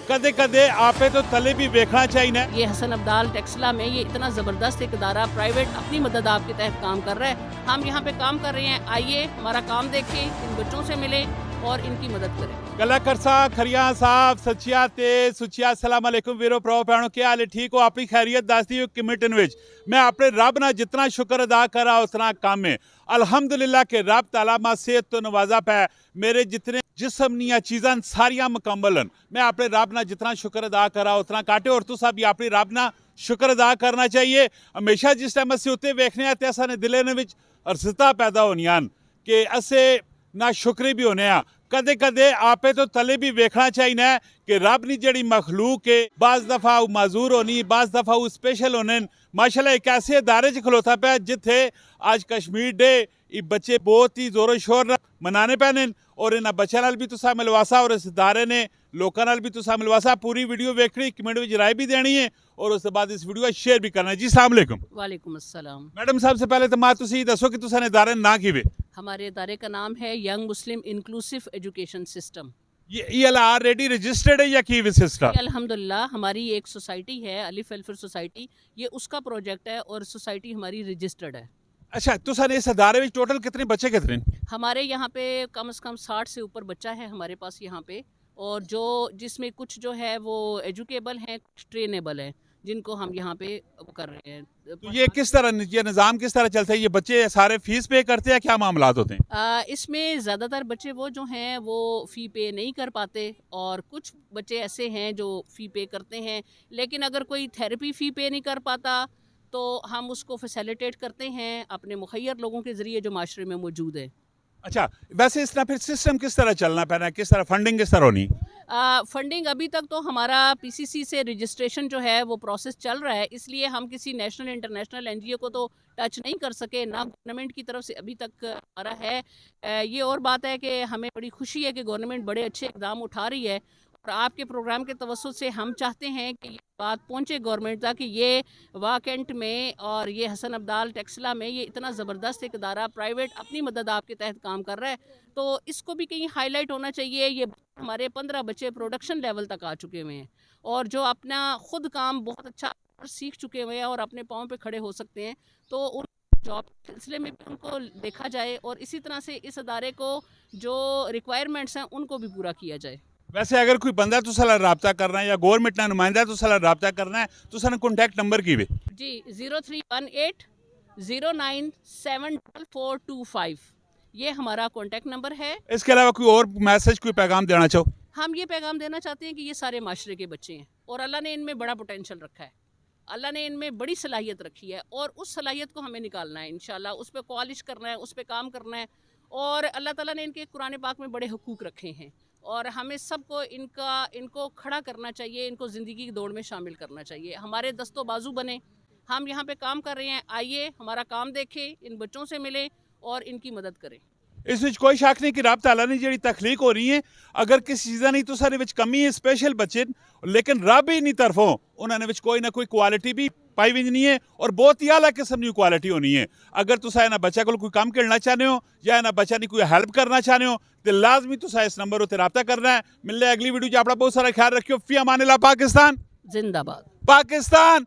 कदे कदे आपे तो तले भी देखना चाहिए। ये हसन अब्दाल टेक्सला में ये इतना ज़बरदस्त एक इदारा प्राइवेट अपनी मदद आपके तहत काम कर रहा है। हम यहाँ पे काम कर रहे हैं, आइए हमारा काम देखें, इन बच्चों से मिलें और इनकी मदद करें। गला करसा खरिया साहब सचिया ते सुचिया अस्सलाम वालेकुम वीरो प्रो भैनों क्या हाल है, ठीक हो? अपनी खैरियत दसदी हो कमिटन विच मैं अपने रब ना जितना शुक्र अदा करा उतना कम है। अल्हम्दुलिल्लाह के रब ताला मा सेहत तो नवाजा पै, मेरे जितने जिस्मनिया चीज़ां सारियां मुकम्मल हैं। मैं अपने रब ना जितना शुक्र अदा करा उतना काटे और तुसा भी अपने रब ना शुक्र अदा करना चाहिए। हमेशा जिस टाइम अस उत्ते वेखने आते असा ने दिले ने विच अरसता पैदा होनियां कि असे ना शुक्री भी होने आ। कदे कदे आपे तो तले भी वेखना चाहिए कि रब नी जड़ी मखलूक है बाज़ दफ़ा माजूर होनी, बाज़ दफ़ा स्पेशल होने। माशाल्लाह एक ऐसे इदारे च खलोता पाया जिथे आज कश्मीर डे बच्चे बहुत ही जोरों शोर मनाने पैने और इन्होंने बच्चों नाल भी तुसा मिलवासा और इस इदारे ने लोगों नाल भी तुसा मिलवासा। पूरी वीडियो वेखनी, कमेंट में राय भी देनी है और उसके बाद इस वीडियो को शेयर भी करना है। जी अस्सलाम वालेकुम। वालेकुम अस्सलाम। मैडम साहब से पहले तो मां तुसी दसो कि तुसा ने इदारे ना किवे? हमारे इदारे का नाम है यंग मुस्लिम इंक्लूसिव एजुकेशन सिस्टम। ये ऑलरेडी रजिस्टर्ड है या की सिस्टम? अल्हम्दुलिल्लाह हमारी एक सोसाइटी है अलिफ वेलफेयर सोसाइटी, ये उसका प्रोजेक्ट है और सोसाइटी हमारी रजिस्टर्ड है। अच्छा, तुसा ने इस इदारे में टोटल कितने बच्चे कितने? हमारे यहाँ पे कम से कम 60 से ऊपर बच्चा है हमारे पास यहाँ पे, और जो जिसमें कुछ जो है वो एजुकेबल हैं, कुछ ट्रेनेबल हैं, जिनको हम यहाँ पे कर रहे हैं। तो ये किस तरह, ये निज़ाम किस तरह चलता है? ये बच्चे सारे फीस पे करते हैं, क्या मामलात होते हैं? इसमें ज़्यादातर बच्चे वो जो हैं वो फ़ी पे नहीं कर पाते और कुछ बच्चे ऐसे हैं जो फ़ी पे करते हैं। लेकिन अगर कोई थेरेपी फ़ी पे नहीं कर पाता तो हम उसको फैसिलिटेट करते हैं अपने मुखैर लोगों के ज़रिए जो माशरे में मौजूद है। अच्छा, वैसे इस तरह फिर सिस्टम किस तरह चलना पैना है, किस तरह फंडिंग किस तरह होनी? फंडिंग अभी तक तो हमारा पीसीसी से रजिस्ट्रेशन जो है वो प्रोसेस चल रहा है, इसलिए हम किसी नेशनल इंटरनेशनल एनजीओ को तो टच नहीं कर सके, ना गवर्नमेंट की तरफ से अभी तक हमारा है। ये और बात है कि हमें बड़ी खुशी है कि गवर्नमेंट बड़े अच्छे इकदाम उठा रही है और आपके प्रोग्राम के तवज्जुह से हम चाहते हैं कि ये बात पहुंचे गवर्नमेंट तक कि ये वाकेंट में और ये हसन अब्दाल टेक्सला में ये इतना ज़बरदस्त एक इदारा प्राइवेट अपनी मदद आपके तहत काम कर रहा है, तो इसको भी कहीं हाईलाइट होना चाहिए। ये हमारे 15 बच्चे प्रोडक्शन लेवल तक आ चुके हुए हैं और जो अपना खुद काम बहुत अच्छा सीख चुके हुए हैं और अपने पाँव पे खड़े हो सकते हैं, तो उन जॉब के सिलसिले में भी उनको देखा जाए और इसी तरह से इस अदारे को जो रिक्वायरमेंट्स हैं उनको भी पूरा किया जाए। वैसे अगर कोई बंदा तो सला रब्ता करना है या गवर्नमेंट ना नुमाइंदा तो सला रब्ता करना है तो सन कॉन्टैक्ट नंबर की वे जी 0318 09744425 ये हमारा कॉन्टैक्ट नंबर है। इसके अलावा कोई और मैसेज, कोई पैगाम देना चाहो? हम ये पैगाम देना चाहते हैं कि ये सारे माशरे के बच्चे हैं और अल्लाह ने इनमें बड़ा पोटेंशियल रखा है, अल्लाह ने इनमें बड़ी सलाहियत रखी है और उस सलाहियत को हमें निकालना है इंशाल्लाह, उस पर पॉलिश करना है, उस पर काम करना है। और अल्लाह ताला ने इनके कुरान पाक में बड़े हुकूक रखे हैं और हमें सबको इनको खड़ा करना चाहिए, इनको ज़िंदगी की दौड़ में शामिल करना चाहिए। हमारे दस्तों बाजू बने, हम यहाँ पे काम कर रहे हैं, आइए हमारा काम देखें, इन बच्चों से मिलें और इनकी मदद करें। इस विच कोई शक नहीं कि रब ताला ने जी तखलीक हो रही है, अगर किसी चीज़ा नहीं तो सारे विच कमी है स्पेशल बच्चे, लेकिन रब ही नहीं तरफों उन्होंने विच कोई ना कोई क्वालिटी भी पाई भी नहीं है और बहुत ही आला किस्म की क्वालिटी होनी है। अगर तुसा इन्हें बच्चा को कोई काम करना चाहते हो या इन्हें बच्चा की कोई हेल्प करना चाहते हो तो लाजमी तुसा इस नंबर उत्ते रब्ता करना है। मिलने अगली वीडियो अपना बहुत सारा ख्याल रखियो। फी अमान अल्लाह। पाकिस्तान जिंदाबाद। पाकिस्तान।